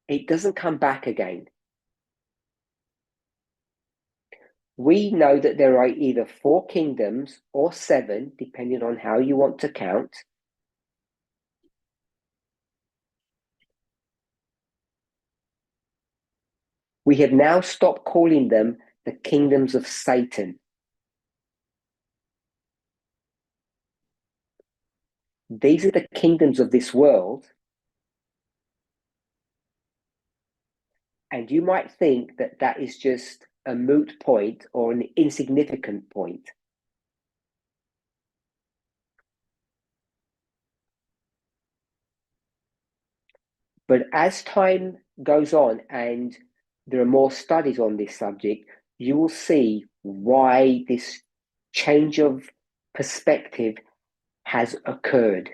it doesn't come back again. We know that there are either 4 kingdoms or 7, depending on how you want to count. We have now stopped calling them the kingdoms of Satan. These are the kingdoms of this world. And you might think that that is just a moot point or an insignificant point. But as time goes on and there are more studies on this subject, you will see why this change of perspective has occurred.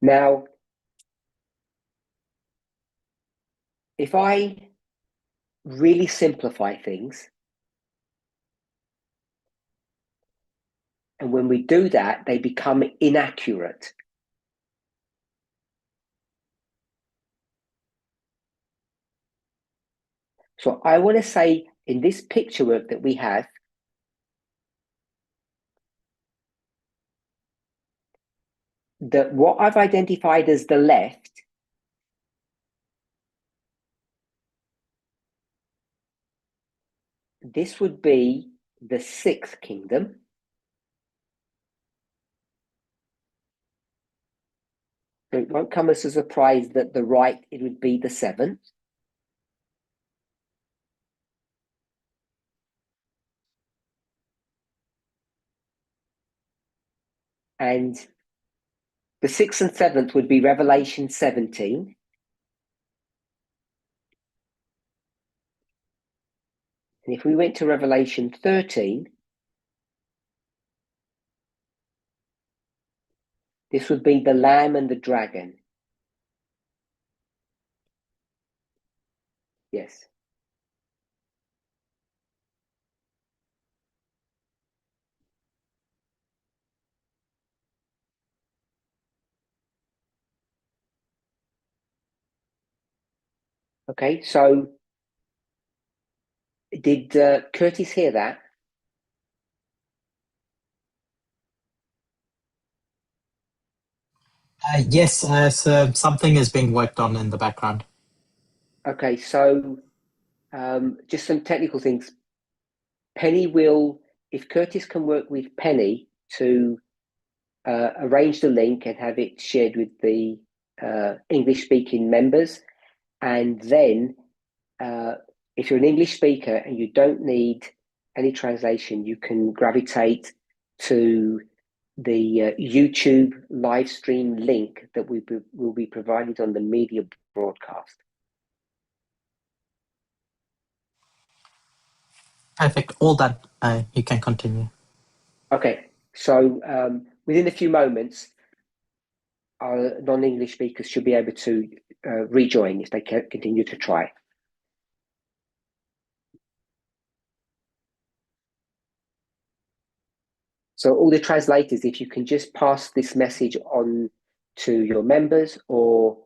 Now, if I really simplify things, and when we do that, they become inaccurate. So I want to say in this picture work that we have, that what I've identified as the left this would be the 6th kingdom. So it won't come as a surprise that the right, it would be the 7th. And the 6th and 7th would be Revelation 17. And if we went to Revelation 13, this would be the Lamb and the Dragon. Yes. Okay, so did Curtis hear that? Yes, so something is being worked on in the background. Okay, so just some technical things. Penny will, if Curtis can work with Penny to arrange the link and have it shared with the English speaking members. And then, if you're an English speaker and you don't need any translation, you can gravitate to the YouTube live stream link that will be provided on the media broadcast. Perfect. All done. You can continue. Okay, so within a few moments, our non-English speakers should be able to rejoin if they continue to try. So all the translators, if you can just pass this message on to your members, or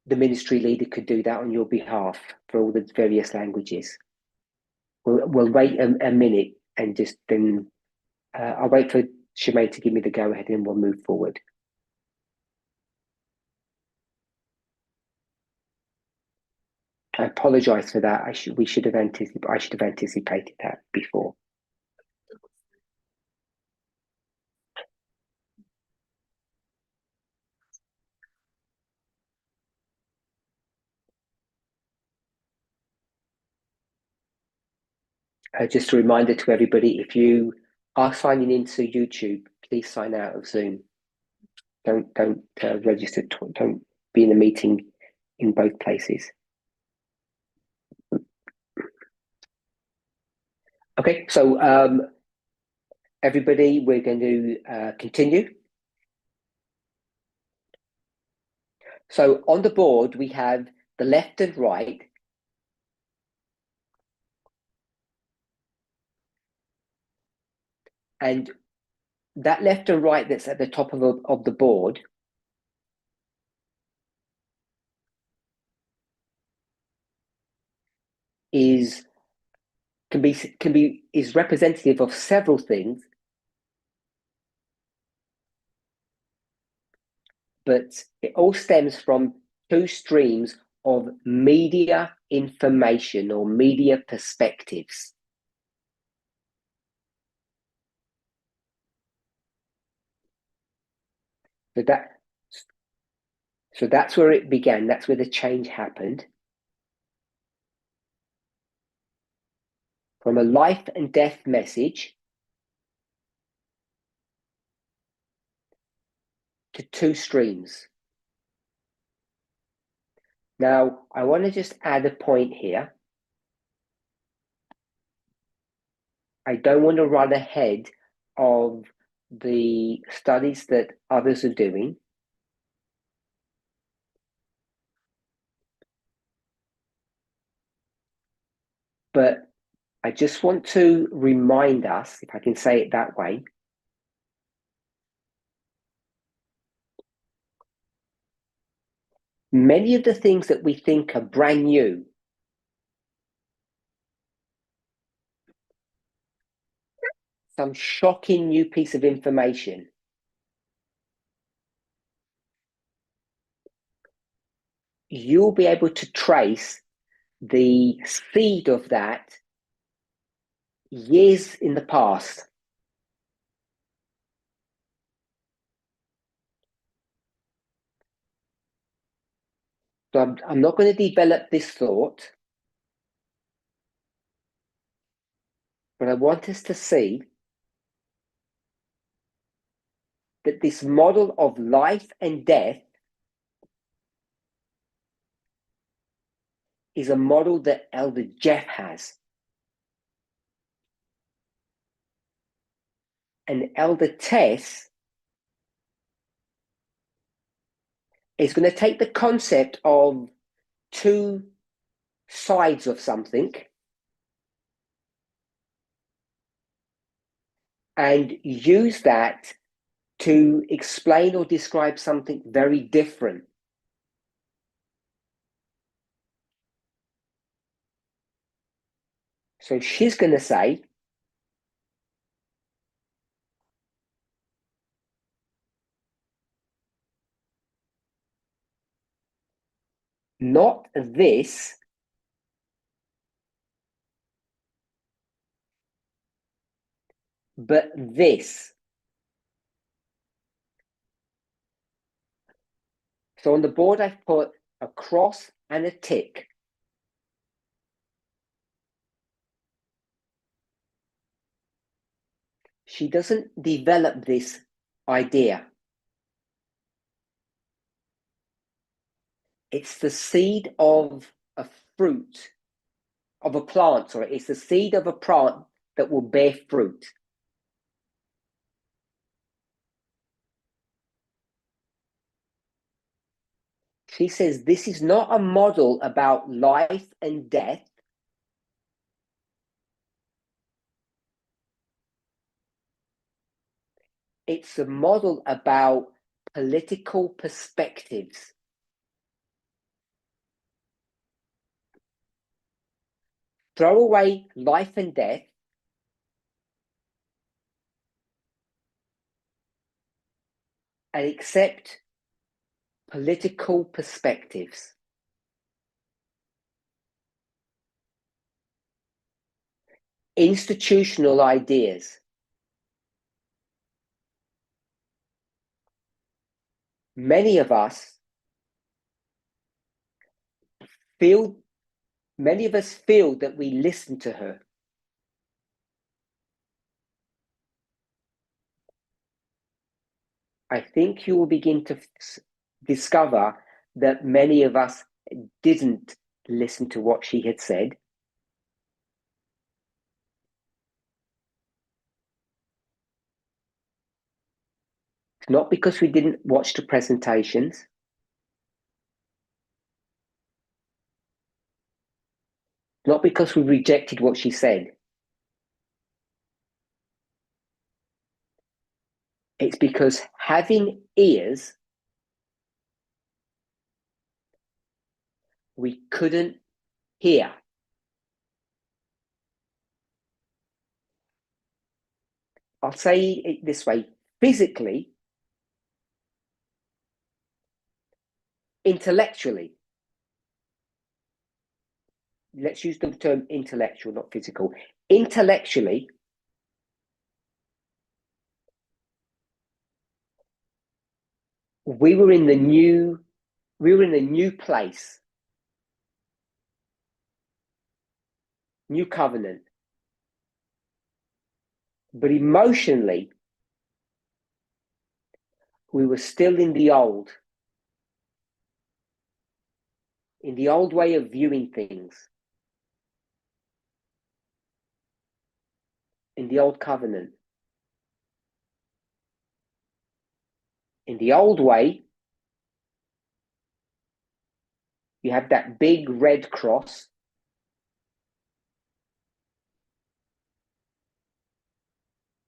the ministry leader could do that on your behalf for all the various languages. We'll wait a minute and just then I'll wait for Shemaine to give me the go ahead and we'll move forward. I apologize for that. I should have anticipated that before. Just a reminder to everybody, if you are signing into YouTube, please sign out of Zoom. Don't register. Don't be in a meeting in both places. Okay, so everybody, we're going to continue. So on the board, we have the left and right. And that left and right that's at the top of the board is representative of several things, but it all stems from two streams of media information or media perspectives. So that's where it began. That's where the change happened. From a life and death message to two streams. Now, I want to just add a point here. I don't want to run ahead of the studies that others are doing. But I just want to remind us, if I can say it that way, many of the things that we think are brand new some shocking new piece of information, you'll be able to trace the seed of that years in the past. So I'm not going to develop this thought, but I want us to see that this model of life and death is a model that Elder Jeff has. And Elder Tess is going to take the concept of two sides of something and use that to explain or describe something very different. So she's going to say, not this, but this. So on the board, I've put a cross and a tick. She doesn't develop this idea. It's the seed of a fruit, of a plant, sorry. It's the seed of a plant that will bear fruit. She says this is not a model about life and death. It's a model about political perspectives. Throw away life and death and accept political perspectives. Institutional ideas. Many of us feel that we listen to her. I think you will begin to discover that many of us didn't listen to what she had said. It's not because we didn't watch the presentations. Not because we rejected what she said. It's because having ears, we couldn't hear. I'll say it this way, physically, intellectually. Let's use the term intellectual, not physical. Intellectually, we were in a new place, new covenant. But emotionally, we were still in the old way of viewing things, in the old covenant. In the old way, you have that big red cross.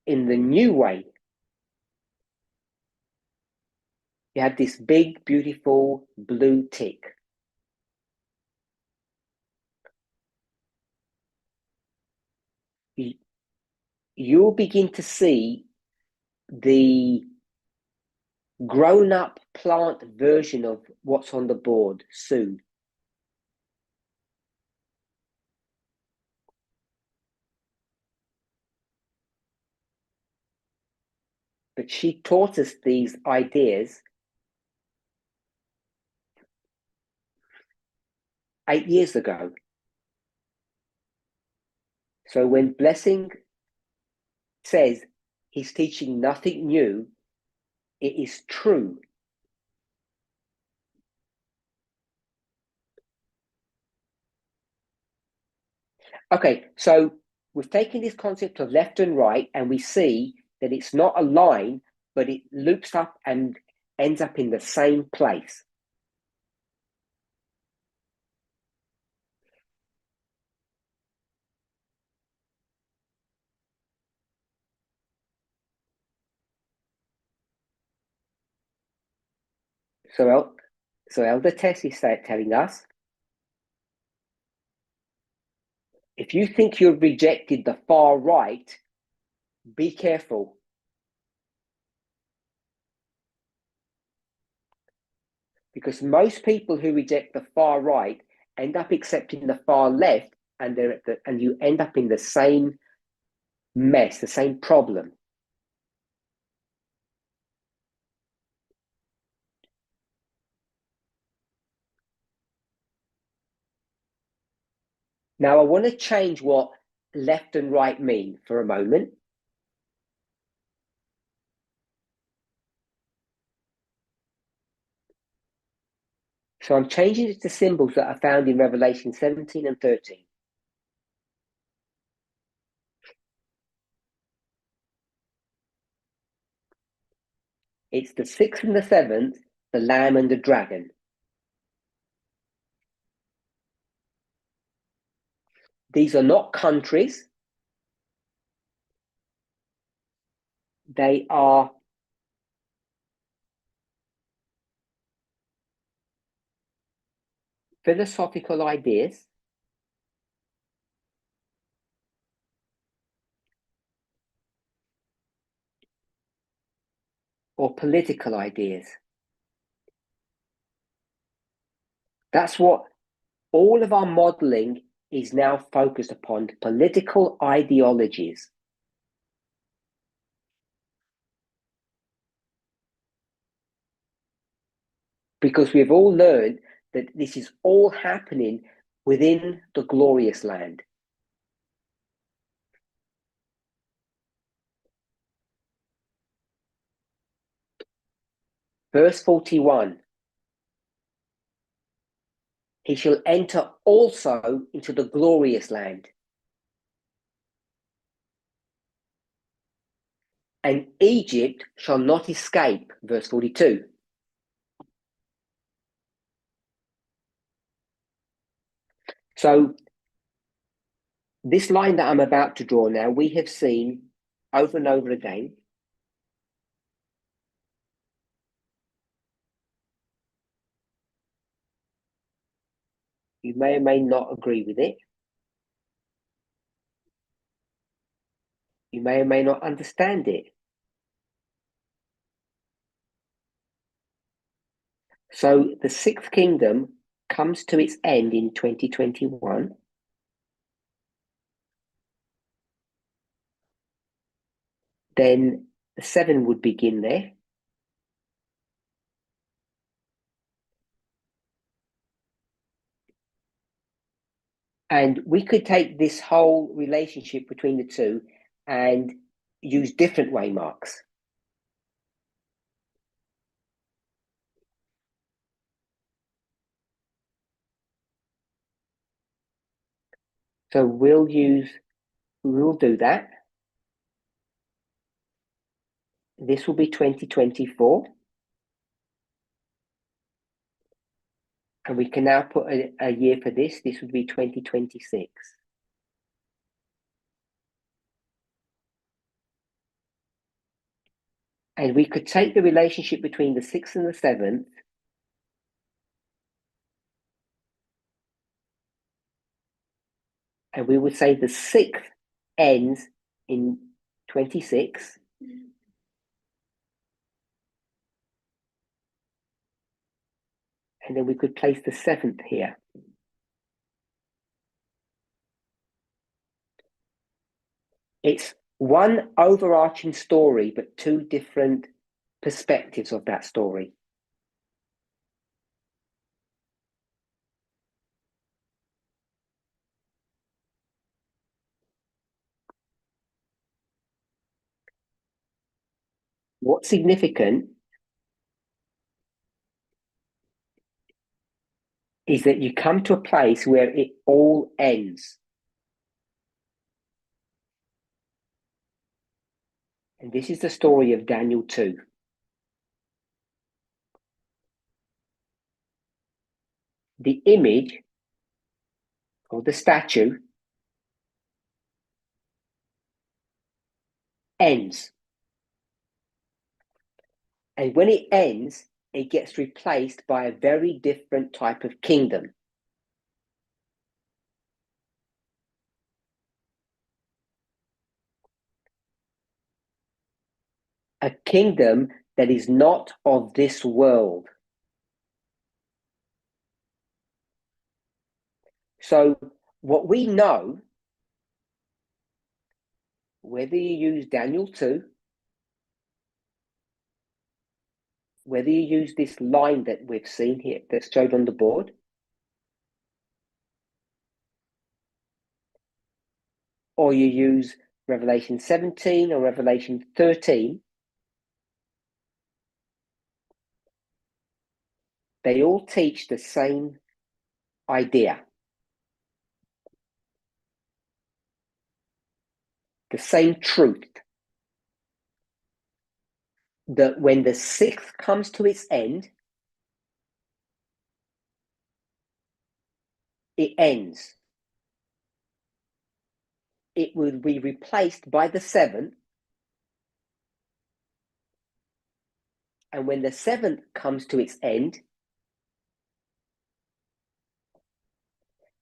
In the new way, you have this big, beautiful blue tick. You'll begin to see the grown-up plant version of what's on the board soon. But she taught us these ideas 8 years ago. So when Blessing says he's teaching nothing new, it is true. Okay, so we've taken this concept of left and right, and we see that it's not a line, but it loops up and ends up in the same place. So Elder Tess is telling us, if you think you've rejected the far right, be careful. Because most people who reject the far right end up accepting the far left, and you end up in the same mess, the same problem. Now, I want to change what left and right mean for a moment. So I'm changing it to symbols that are found in Revelation 17 and 13. It's the 6th and the 7th, the lamb and the dragon. These are not countries. They are philosophical ideas or political ideas. That's what all of our modeling is now focused upon, political ideologies. Because we've all learned that this is all happening within the glorious land. Verse 41. He shall enter also into the glorious land. And Egypt shall not escape. Verse 42. So this line that I'm about to draw now, we have seen over and over again. You may or may not agree with it. You may or may not understand it. So the Sixth Kingdom comes to its end in 2021. Then the seven would begin there. And we could take this whole relationship between the two and use different waymarks. So we'll do that. This will be 2024. And we can now put a year for this. This would be 2026. And we could take the relationship between the sixth and the seventh and we would say the sixth ends in 26. And then we could place the seventh here. It's one overarching story, but two different perspectives of that story. What's significant is that you come to a place where it all ends. And this is the story of Daniel 2. The image or the statue ends. And when it ends, it gets replaced by a very different type of kingdom. A kingdom that is not of this world. So what we know, whether you use Daniel 2, whether you use this line that we've seen here that's showed on the board, or you use Revelation 17 or Revelation 13, they all teach the same idea. The same truth. That when the sixth comes to its end, it ends. It will be replaced by the seventh. And when the seventh comes to its end,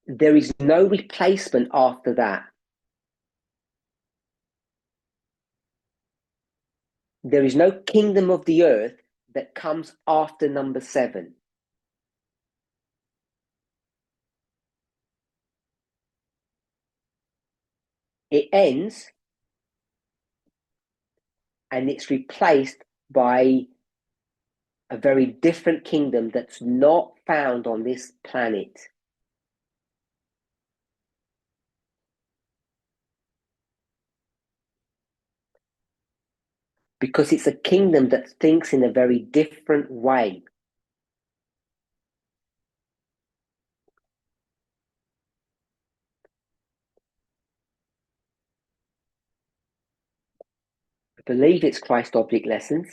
there is no replacement after that. There is no kingdom of the earth that comes after number 7. It ends and it's replaced by a very different kingdom that's not found on this planet. Because it's a kingdom that thinks in a very different way. I believe it's Christ Object Lessons.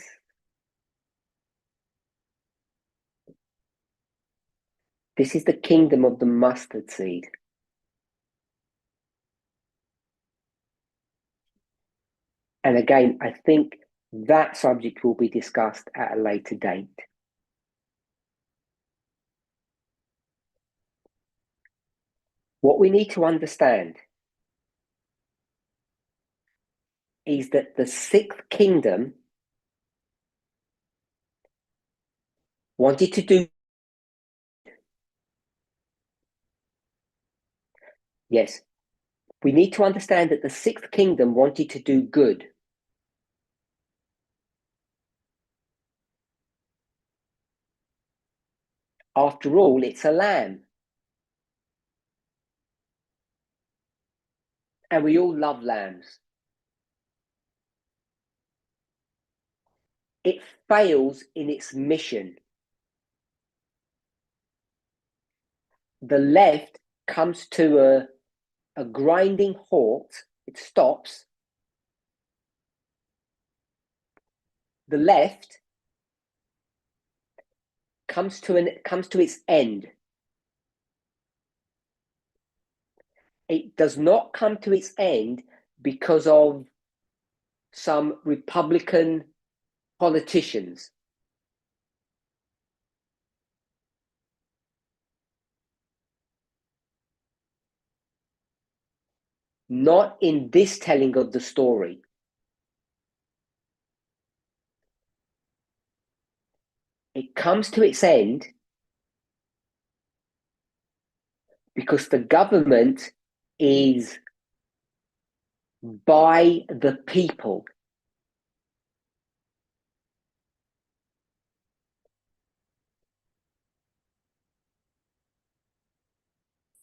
This is the kingdom of the mustard seed. And again, I think that subject will be discussed at a later date. What we need to understand is that the sixth kingdom wanted to do, yes, we need to understand that the sixth kingdom wanted to do good. After all, it's a lamb. And we all love lambs. It fails in its mission. The left comes to a grinding halt. It stops. The left comes to its end. It does not come to its end because of some Republican politicians. Not in this telling of the story. It comes to its end because the government is by the people.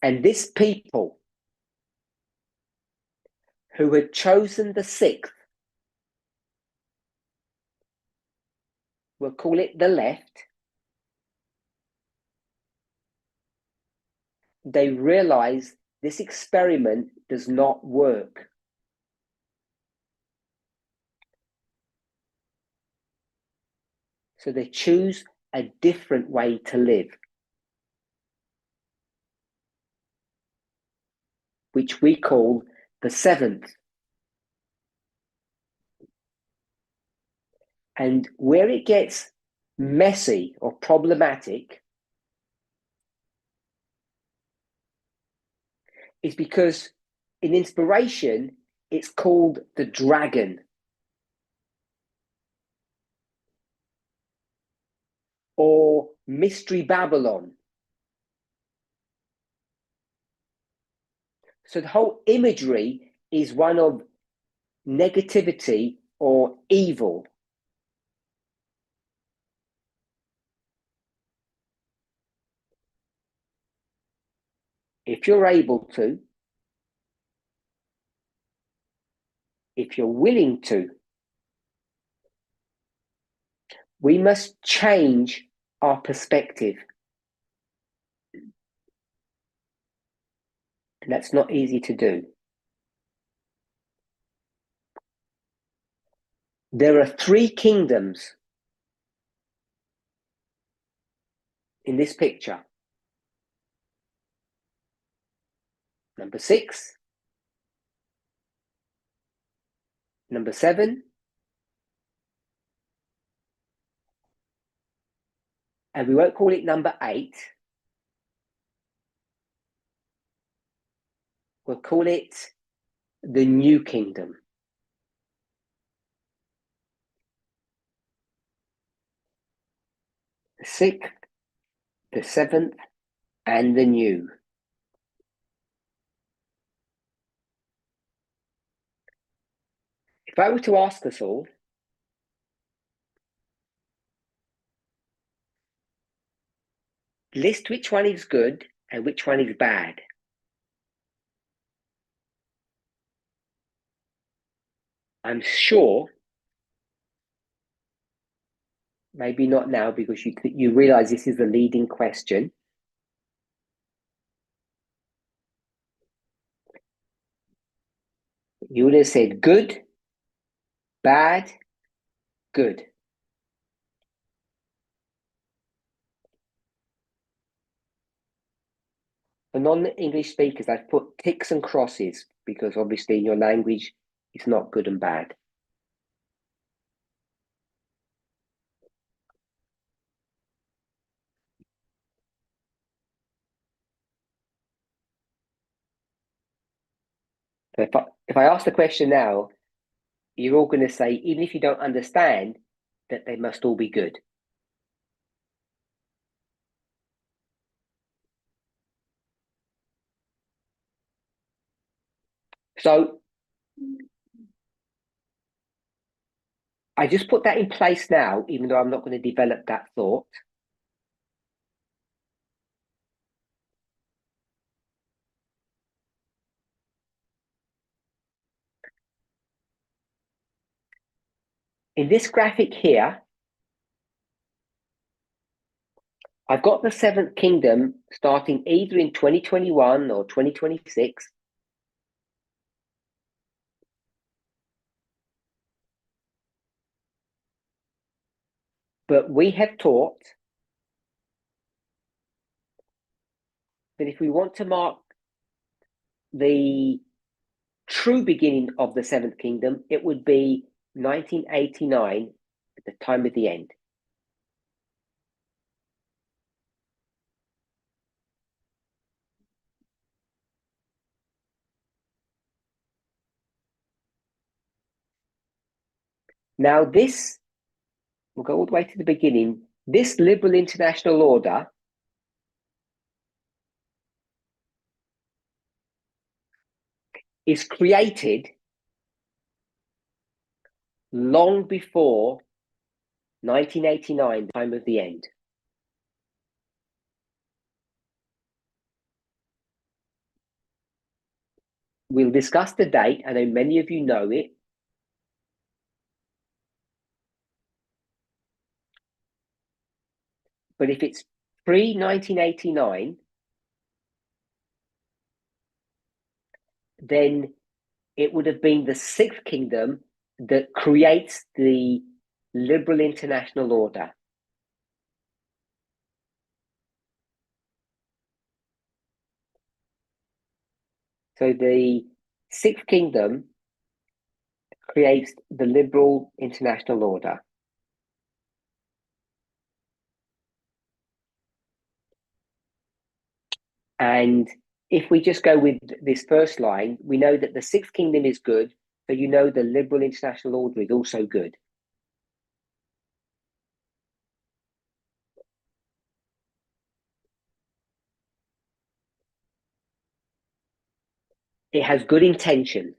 And this people who had chosen the sixth, we'll call it the left, they realize this experiment does not work. So they choose a different way to live, which we call the seventh. And where it gets messy or problematic is because in inspiration, it's called the dragon or Mystery Babylon. So the whole imagery is one of negativity or evil. If you're able to, if you're willing to, we must change our perspective. And that's not easy to do. There are three kingdoms in this picture. Number 6, number 7, and we won't call it number 8. We'll call it the new kingdom. The 6th, the 7th, and the new. If I were to ask us all, list which one is good and which one is bad. I'm sure, maybe not now because you realize this is the leading question. You would have said good, bad, good. For non-English speakers, I've put ticks and crosses because obviously in your language, it's not good and bad. So if I ask the question now, you're all going to say, even if you don't understand, that they must all be good. So I just put that in place now, even though I'm not going to develop that thought. In this graphic here, I've got the seventh kingdom starting either in 2021 or 2026. But we have taught that if we want to mark the true beginning of the seventh kingdom, it would be 1989 at the time of the end. Now this, we'll go all the way to the beginning. This liberal international order is created long before 1989, the time of the end. We'll discuss the date. I know many of you know it. But if it's pre-1989, then it would have been the sixth kingdom that creates the liberal international order. So the sixth kingdom creates the liberal international order. And if we just go with this first line, we know that the sixth kingdom is good, so you know the liberal international order is also good. It has good intentions.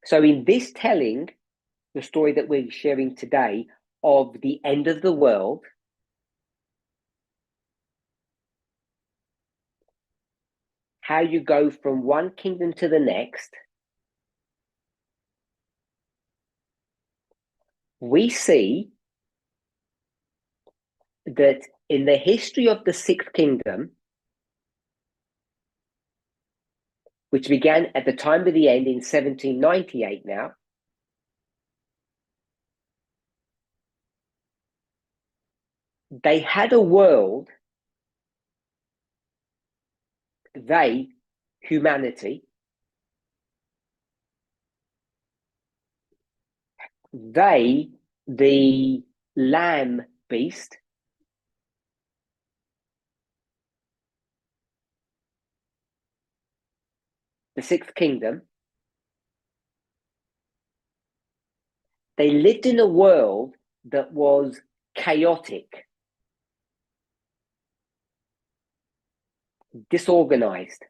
So in this telling, the story that we're sharing today of the end of the world, how you go from one kingdom to the next, we see that in the history of the sixth kingdom, which began at the time of the end in 1798 now, they had a world, they, humanity, they, the lamb beast, the sixth kingdom, they lived in a world that was chaotic, disorganized.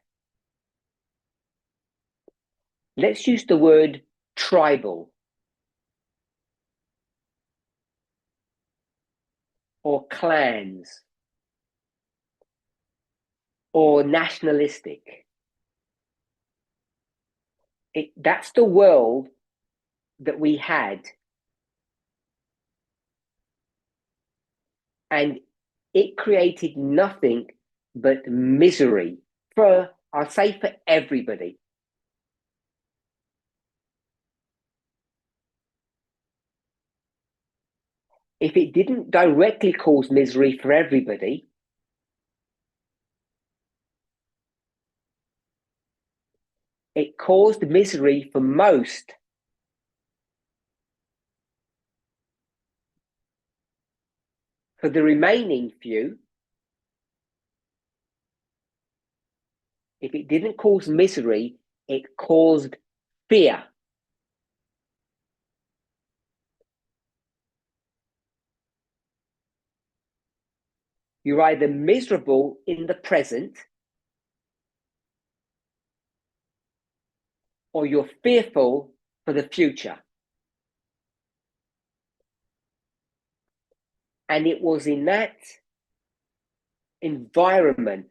Let's use the word tribal or clans or nationalistic. That's the world that we had. And it created nothing but misery for, I'll say, for everybody. If it didn't directly cause misery for everybody, it caused misery for most. For the remaining few, If it didn't cause misery, it caused fear. You're either miserable in the present or you're fearful for the future. And it was in that environment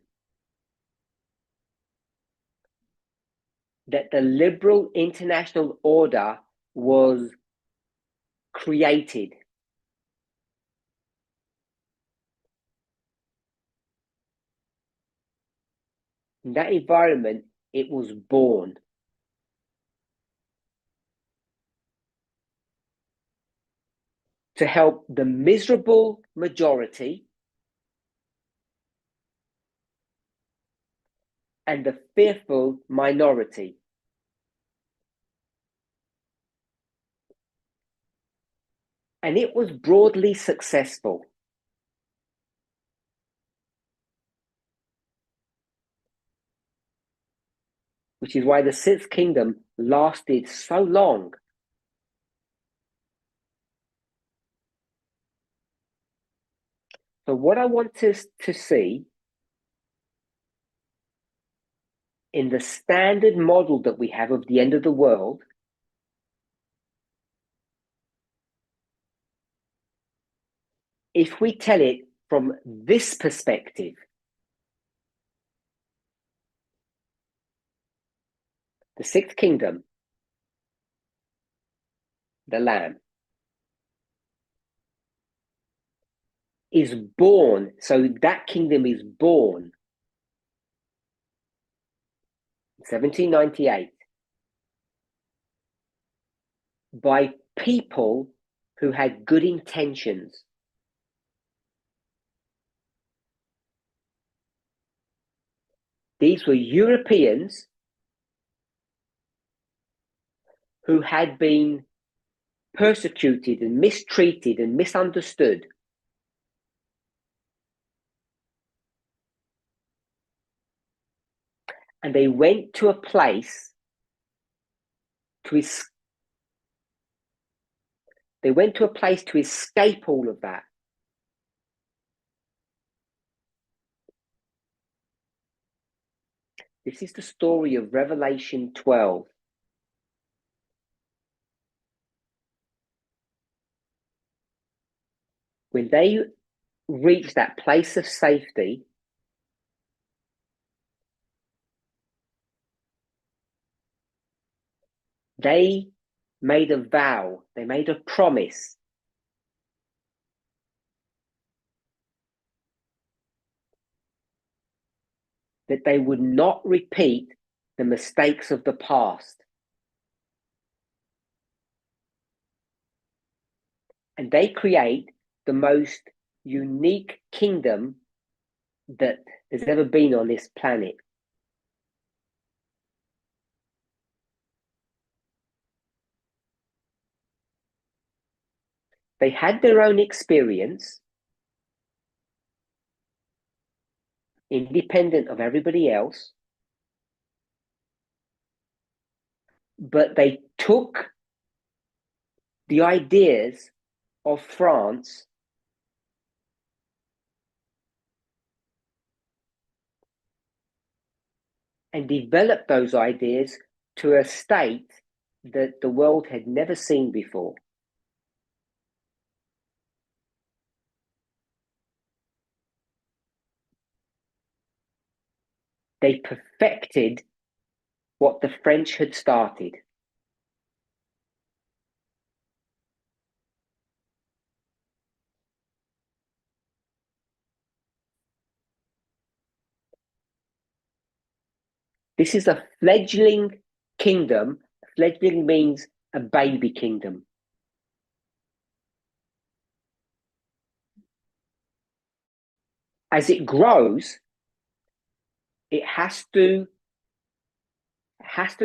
that the liberal international order was created. In that environment, it was born. To help the miserable majority and the fearful minority. And it was broadly successful. Which is why the Sixth Kingdom lasted so long. So what I want to see in the standard model that we have of the end of the world if we tell it from this perspective, the Sixth Kingdom, the Lamb, is born, so that kingdom is born 1798 by people who had good intentions. These were Europeans who had been persecuted and mistreated and misunderstood. And they went to a place to escape all of that. This is the story of Revelation 12. When they reached that place of safety, they made a vow, they made a promise that they would not repeat the mistakes of the past. And they create the most unique kingdom that has ever been on this planet. They had their own experience, independent of everybody else, but they took the ideas of France and developed those ideas to a state that the world had never seen before. They perfected what the French had started. This is a fledgling kingdom. Fledgling means a baby kingdom. As it grows, it has to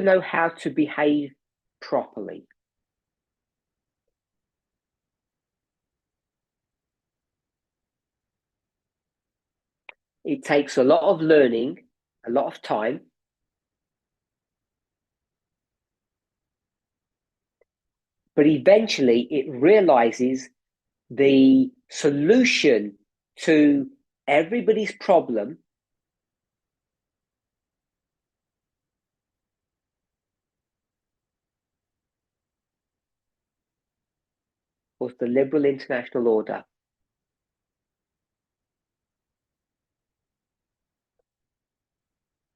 know how to behave properly. It takes a lot of learning, a lot of time, but eventually it realizes the solution to everybody's problem was the liberal international order.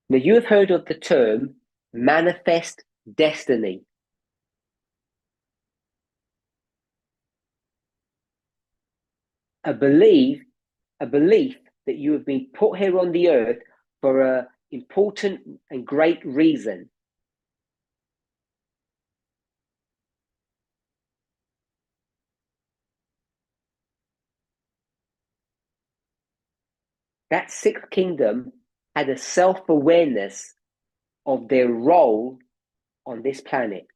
Now, you have heard of the term manifest destiny. A belief that you have been put here on the earth for an important and great reason. That sixth kingdom had a self-awareness of their role on this planet.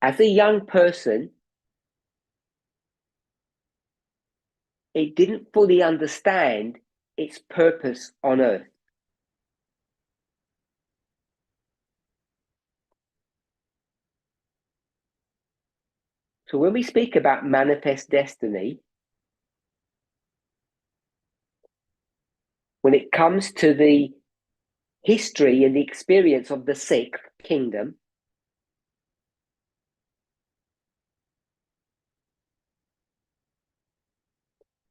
As a young person, it didn't fully understand its purpose on earth. So when we speak about manifest destiny, when it comes to the history and the experience of the sixth kingdom,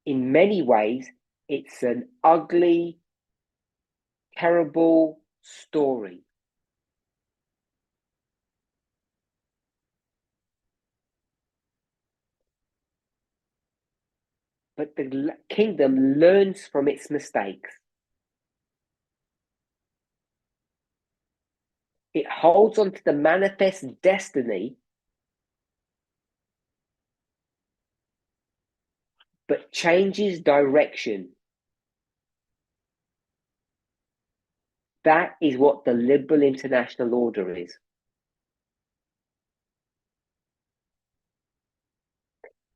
in many ways, it's an ugly, terrible story. But the kingdom learns from its mistakes. It holds on to the manifest destiny, but changes direction. That is what the liberal international order is.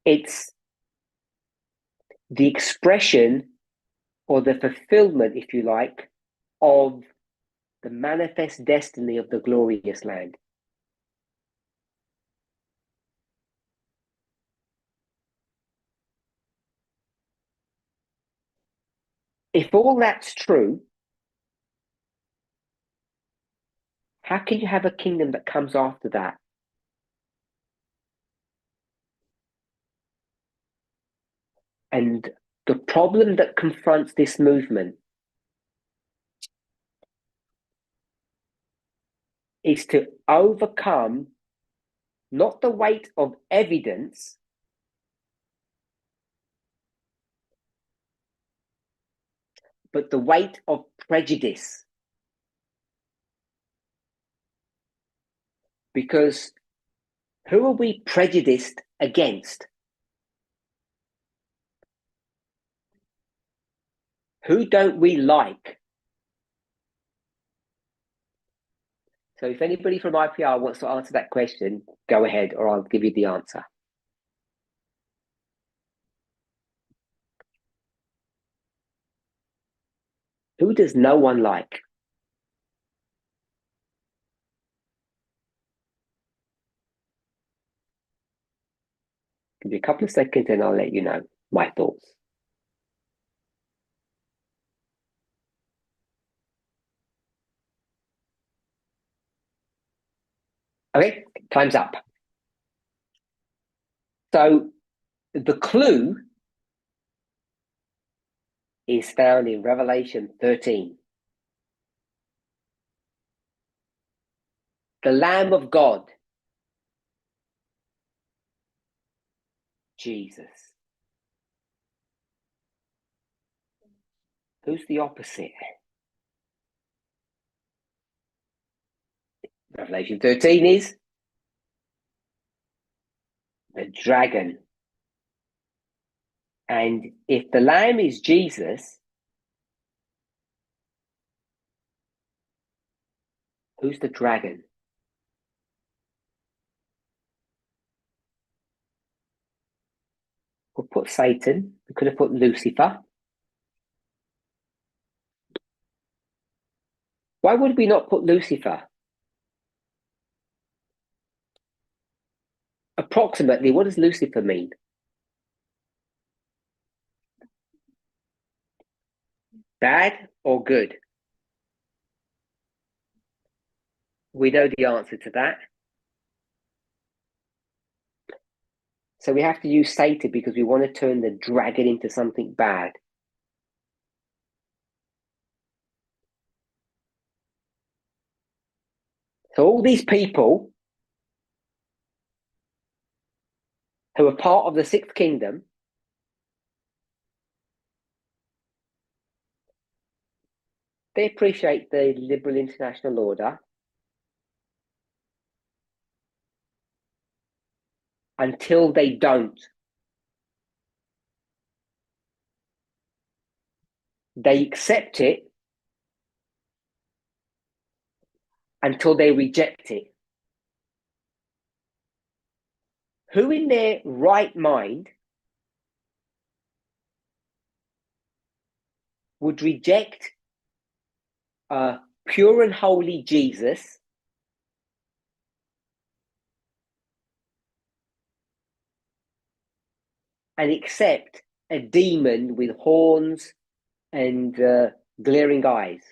It's the expression or the fulfillment, if you like, of the manifest destiny of the glorious land. If all that's true, how can you have a kingdom that comes after that? And the problem that confronts this movement is to overcome not the weight of evidence, but the weight of prejudice. Because who are we prejudiced against? Who don't we like? So if anybody from IPR wants to answer that question, go ahead, or I'll give you the answer. Who does no one like? Give me a couple of seconds and I'll let you know my thoughts. Okay, time's up. So the clue is found in Revelation 13. The Lamb of God, Jesus. Who's the opposite? Revelation 13 is the dragon. And if the Lamb is Jesus, who's the dragon? We'll put Satan. We could have put Lucifer. Why would we not put Lucifer? Approximately, what does Lucifer mean? Bad or good? We know the answer to that. So we have to use Satan because we want to turn the dragon into something bad. So all these people who are part of the sixth kingdom, they appreciate the liberal international order until they don't. They accept it until they reject it. Who in their right mind would reject a pure and holy Jesus and accept a demon with horns and glaring eyes?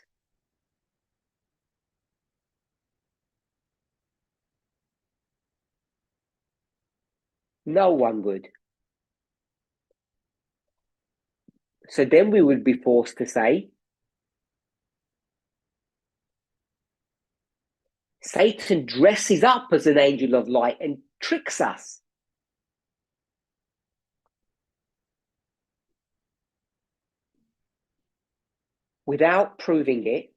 No one would. So then we would be forced to say, Satan dresses up as an angel of light and tricks us. Without proving it,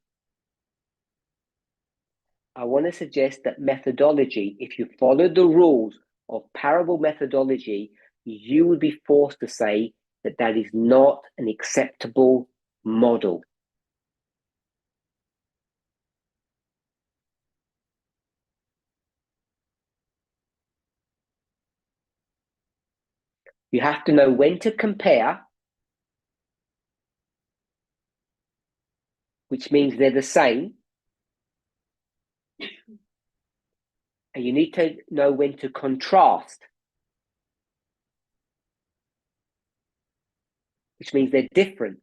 I want to suggest that methodology, if you follow the rules of parable methodology, you would be forced to say that that is not an acceptable model. You have to know when to compare, which means they're the same. And you need to know when to contrast, which means they're different.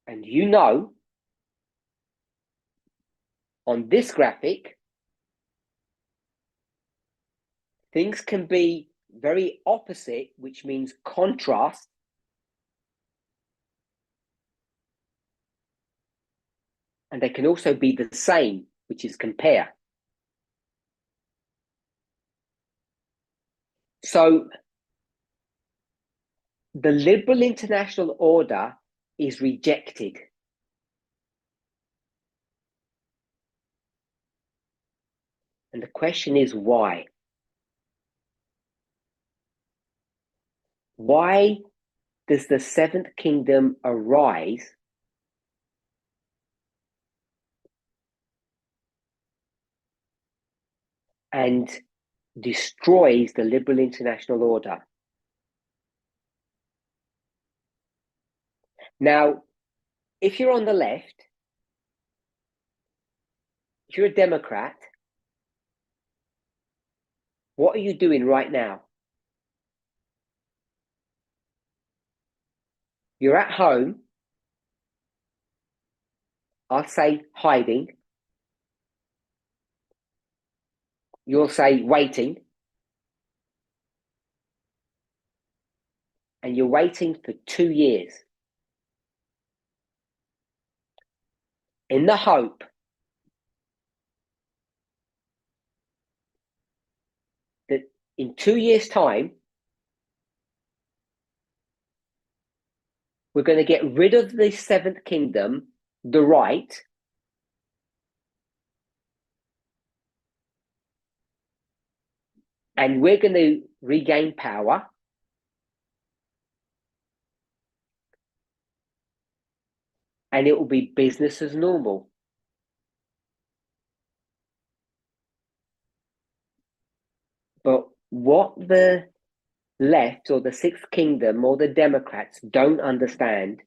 And you know, on this graphic, things can be very opposite, which means contrast. And they can also be the same, which is compare. So the liberal international order is rejected. And the question is why? Why does the seventh kingdom arise and destroys the liberal international order? Now, if you're on the left, if you're a Democrat, what are you doing right now? You're at home, I'll say hiding. You'll say waiting. And you're waiting for 2 years in the hope that in 2 years' time, we're going to get rid of the seventh kingdom, the right, and we're going to regain power. And it will be business as normal. But what the left or the Sixth Kingdom or the Democrats don't understand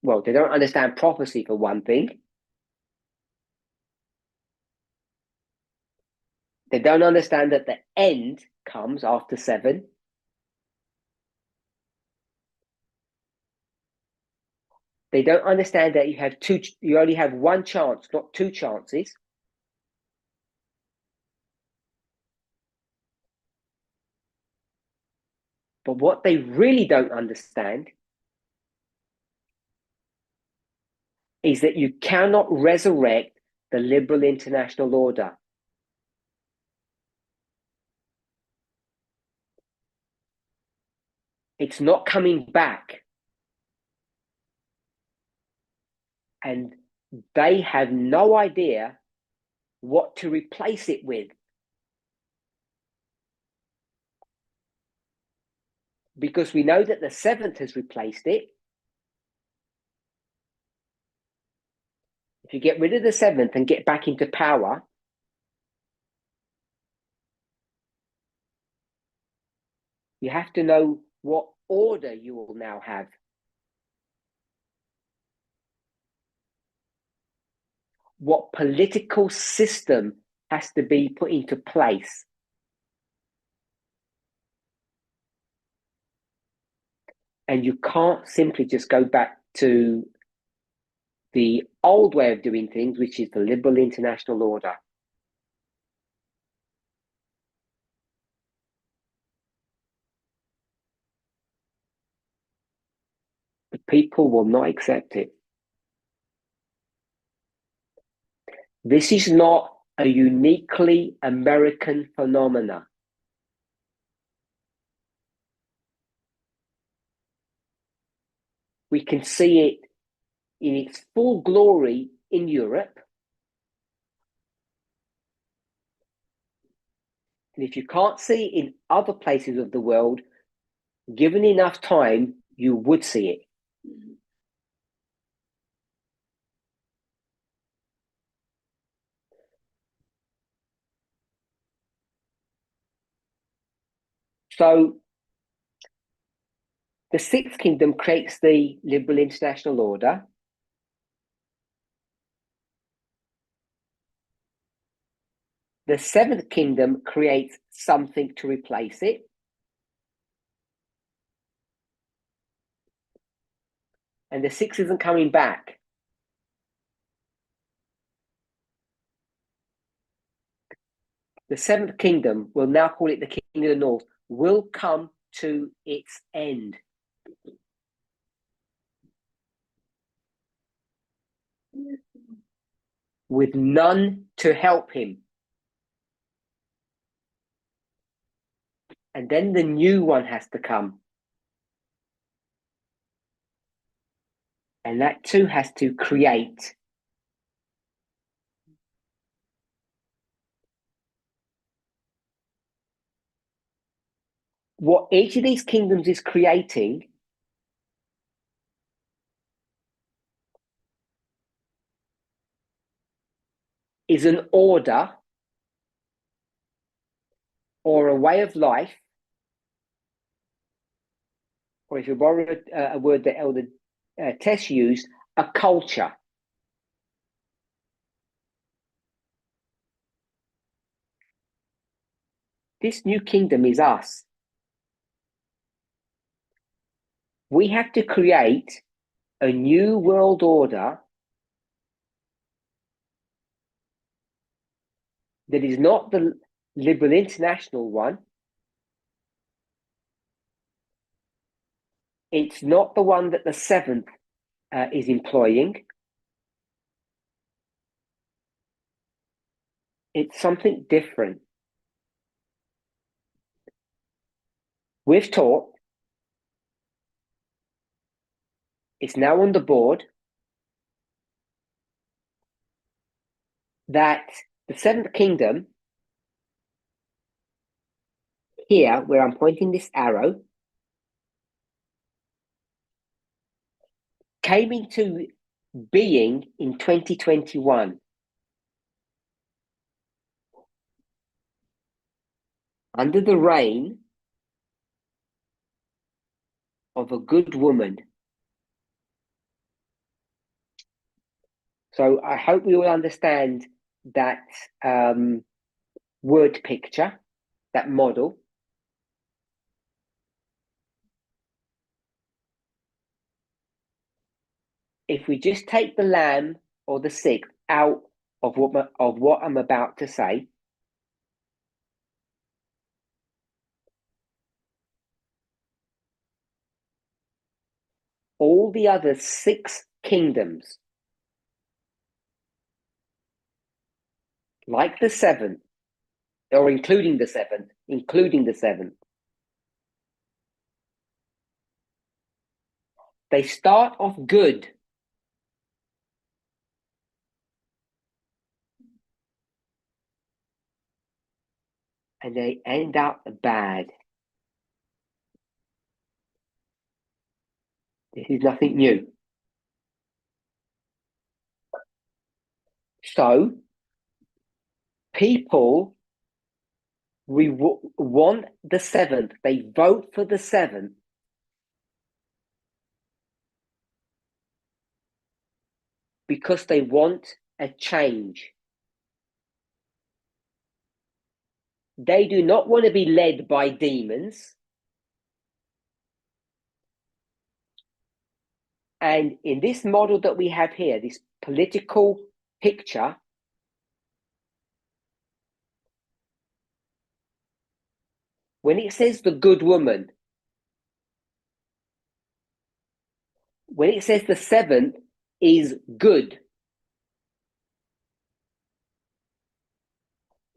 well, they don't understand prophecy for one thing. They don't understand that the end comes after 7. They don't understand that you only have one chance, not two chances. But what they really don't understand is that you cannot resurrect the liberal international order. It's not coming back. And they have no idea what to replace it with. Because we know that the 7th has replaced it. If you get rid of the 7th and get back into power, you have to know what order you will now have. What political system has to be put into place. And you can't simply just go back to the old way of doing things, which is the liberal international order. The people will not accept it. This is not a uniquely American phenomena. We can see it in its full glory in Europe. And if you can't see it in other places of the world, given enough time, you would see it. So the Sixth Kingdom creates the liberal international order. The Seventh Kingdom creates something to replace it. And the sixth isn't coming back. The Seventh Kingdom, we'll now call it the King of the North, will come to its end. With none to help him. And then the new one has to come. And that too has to create. What each of these kingdoms is creating is an order or a way of life, or if you borrow a word that Elder Tess used, a culture. This new kingdom is us. We have to create a new world order that is not the liberal international one. It's not the one that the seventh is employing. It's something different. We've taught, it's now on the board, that the seventh kingdom, here where I'm pointing this arrow, came into being in 2021. under the reign of a good woman. So I hope we all understand that word picture, that model. If we just take the lamb or the sixth out of what I'm about to say, all the other 6 kingdoms, like the 7th, or including the 7th, they start off good. And they end up bad. This is nothing new. So, people want the 7th. They vote for the 7th because they want a change. They do not want to be led by demons. And in this model that we have here, this political picture, when it says the good woman, when it says the 7th is good,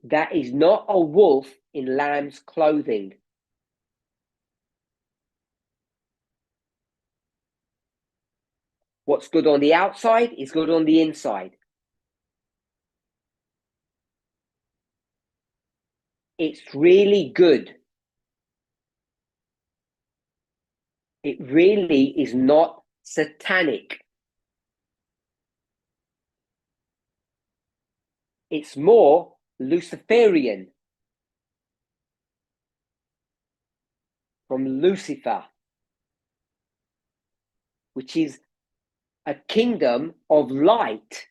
that is not a wolf in lamb's clothing. What's good on the outside is good on the inside. It's really good. It really is not satanic. It's more Luciferian, from Lucifer, which is a kingdom of light,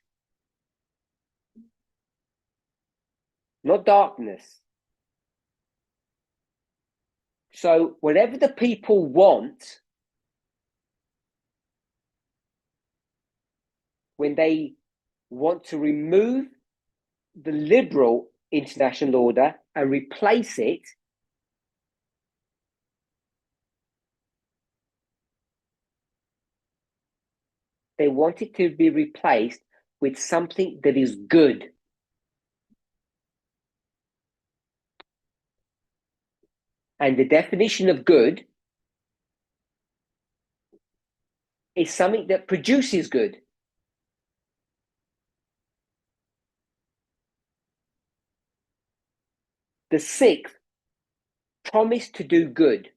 not darkness. So whatever the people want, when they want to remove the liberal international order and replace it they want it to be replaced with something that is good. And the definition of good is something that produces good. The 6th promised to do good.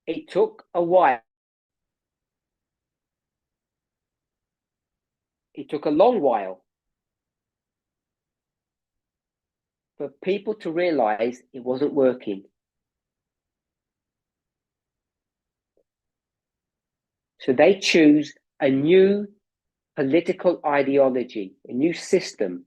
It took a while. It took a long while for people to realize it wasn't working. So they choose a new political ideology, a new system.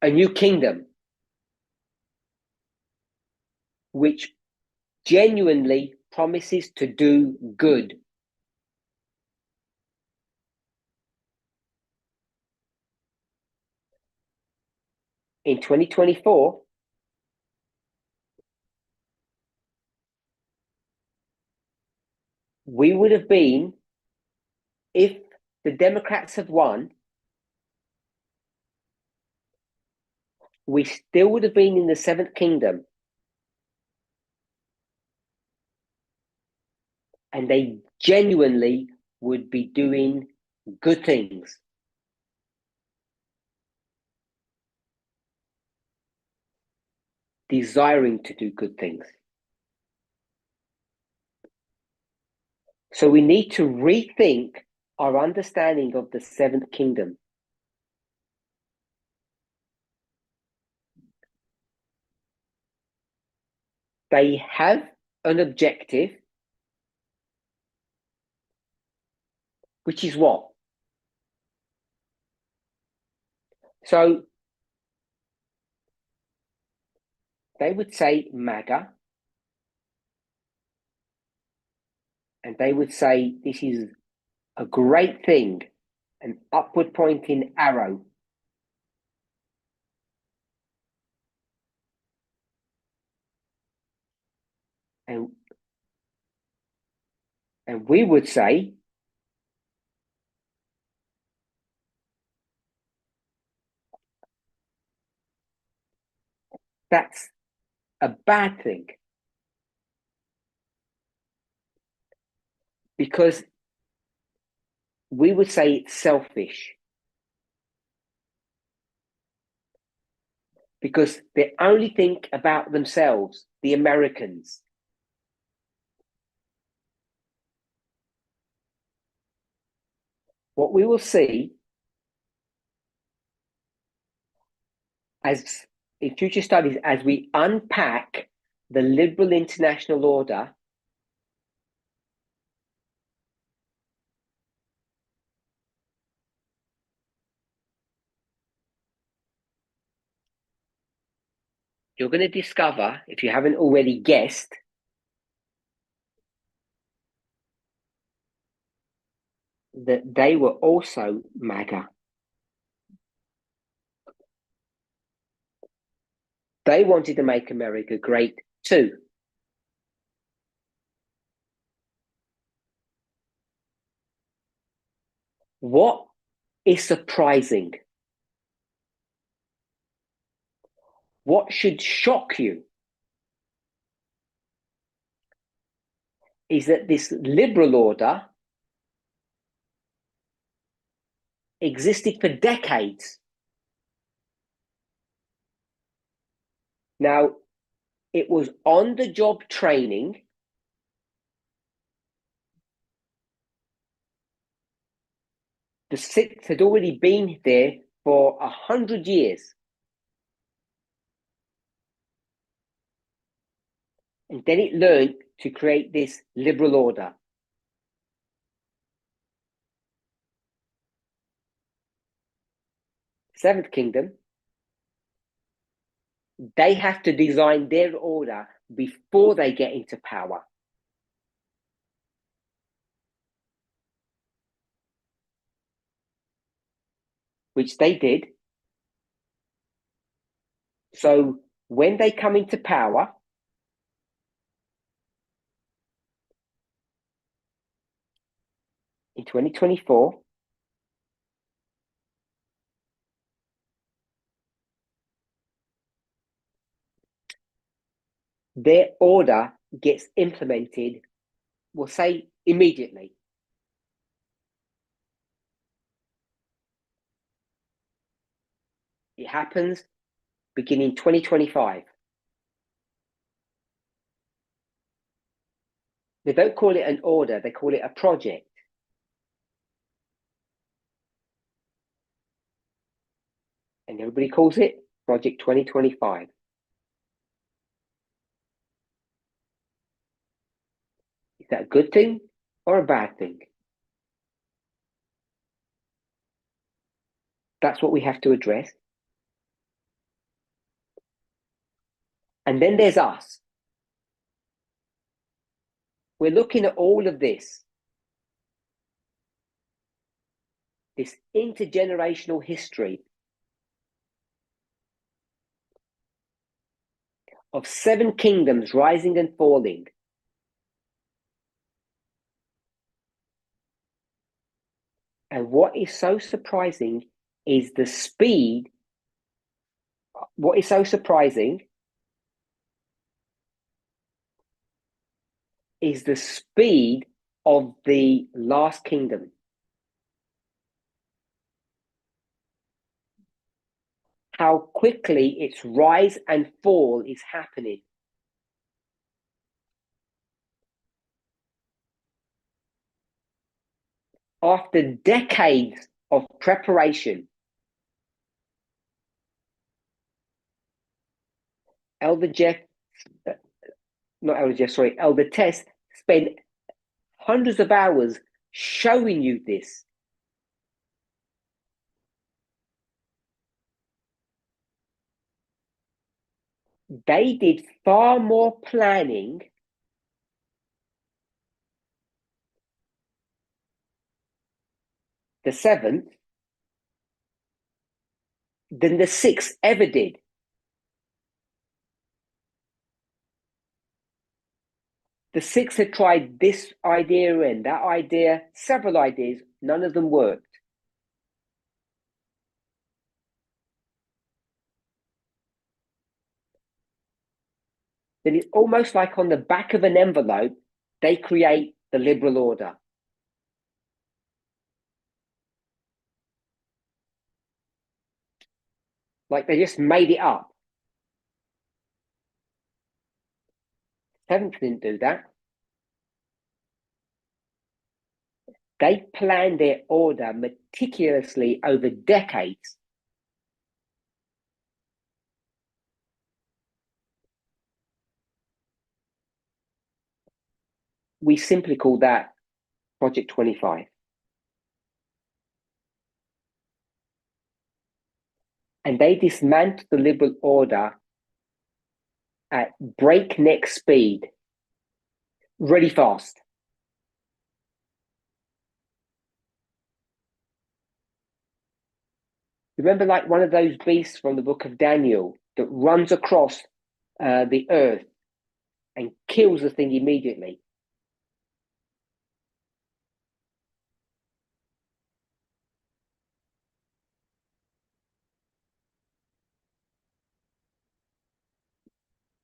A new kingdom, which genuinely promises to do good. In 2024, we would have been, if the Democrats have won, we still would have been in the 7th kingdom. And they genuinely would be doing good things. Desiring to do good things. So we need to rethink our understanding of the seventh kingdom. They have an objective, which is what? So they would say MAGA, and they would say this is a great thing, an upward pointing arrow. And we would say that's a bad thing, because we would say it's selfish, because they only think about themselves, the Americans. What we will see as in future studies, as we unpack the liberal international order, you're going to discover, if you haven't already guessed, that they were also MAGA. They wanted to make America great too. What is surprising? What should shock you is that this liberal order existed for decades. Now, it was on-the-job training. The Sixth had already been there for 100 years. And then it learned to create this liberal order. Seventh Kingdom, they have to design their order before they get into power. Which they did. So when they come into power, in 2024, their order gets implemented, we'll say immediately. It happens beginning 2025. They don't call it an order, they call it a project. And everybody calls it Project 2025. Is that a good thing or a bad thing? That's what we have to address. And then there's us. We're looking at all of this intergenerational history of 7 kingdoms rising and falling. And what is so surprising is the speed. What is so surprising is the speed of the last kingdom. How quickly its rise and fall is happening. after decades of preparation, Elder Tess spent hundreds of hours showing you this. They did far more planning the seventh than the sixth ever did. The sixth had tried this idea and that idea, several ideas, none of them worked. Then it's almost like on the back of an envelope, they create the liberal order. Like they just made it up. Seventh didn't do that. They planned their order meticulously over decades. We simply call that Project 25. And they dismantled the liberal order at breakneck speed, really fast. Remember, like one of those beasts from the book of Daniel that runs across the earth and kills the thing immediately.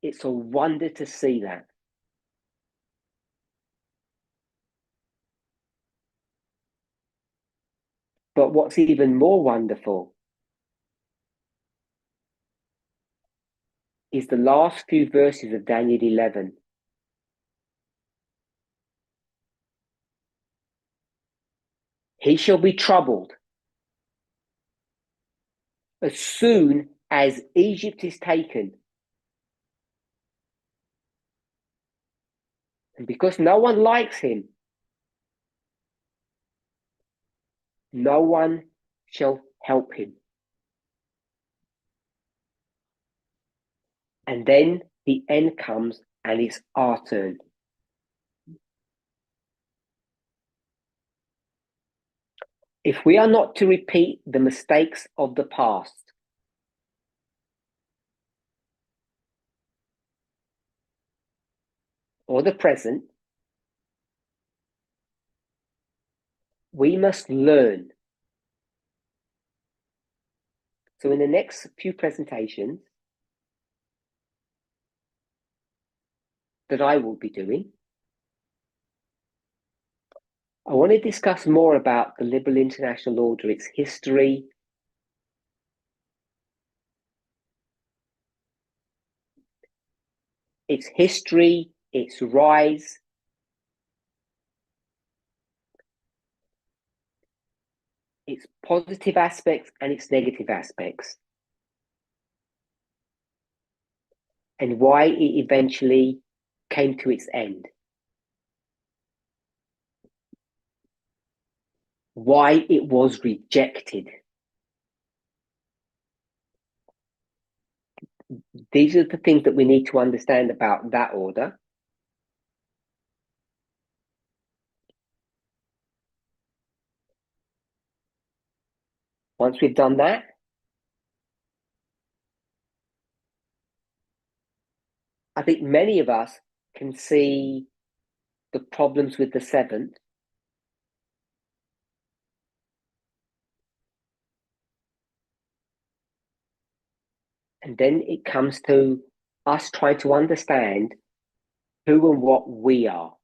It's a wonder to see that. But what's even more wonderful is the last few verses of Daniel 11. He shall be troubled as soon as Egypt is taken. And because no one likes him, no one shall help him. And then the end comes and it's our turn. If we are not to repeat the mistakes of the past, or the present, we must learn. So in the next few presentations that I will be doing, I want to discuss more about the Liberal International Order, its history, its rise, its positive aspects and its negative aspects, and why it eventually came to its end. Why it was rejected. These are the things that we need to understand about that order. Once we've done that, I think many of us can see the problems with the seventh. And then it comes to us trying to understand who and what we are.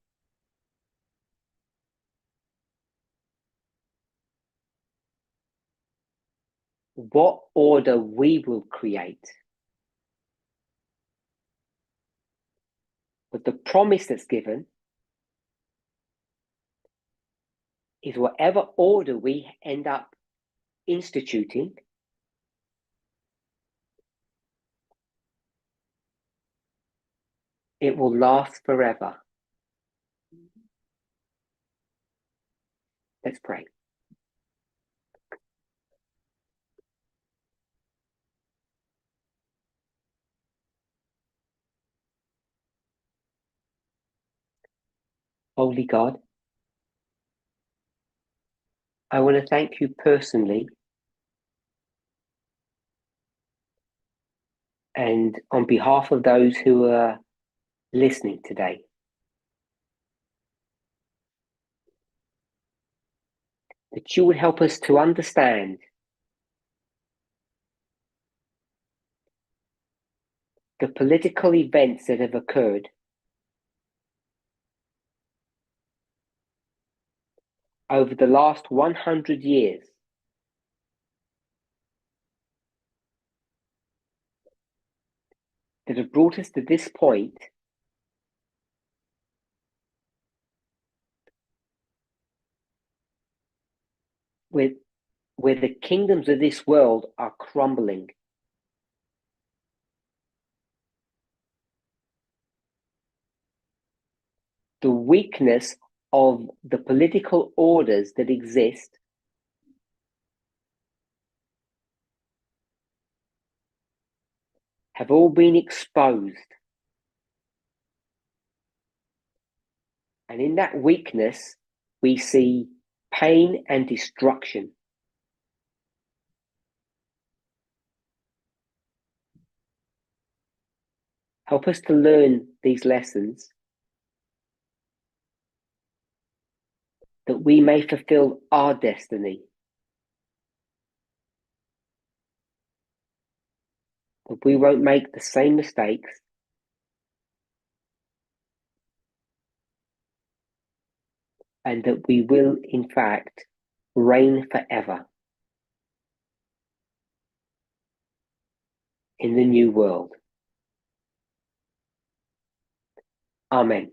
What order we will create. But the promise that's given is whatever order we end up instituting, it will last forever. Let's pray. Holy God, I want to thank you personally and on behalf of those who are listening today. That you would help us to understand the political events that have occurred over the last 100 years, that have brought us to this point where the kingdoms of this world are crumbling. The weakness of the political orders that exist have all been exposed. And in that weakness, we see pain and destruction. Help us to learn these lessons that we may fulfill our destiny. That we won't make the same mistakes. And that we will, in fact, reign forever in the new world. Amen.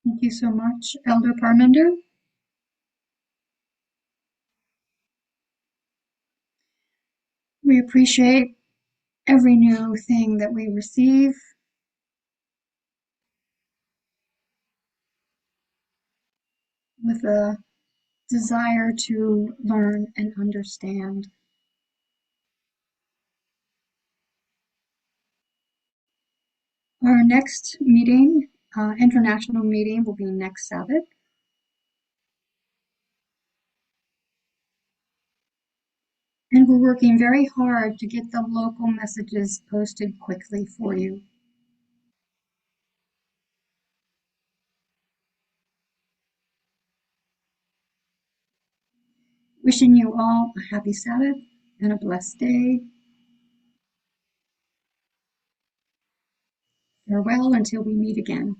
Thank you so much, Elder Parmenter. We appreciate every new thing that we receive. With a desire to learn and understand. Our next meeting, international meeting, will be next Sabbath. And we're working very hard to get the local messages posted quickly for you. Wishing you all a happy Sabbath and a blessed day. Farewell until we meet again.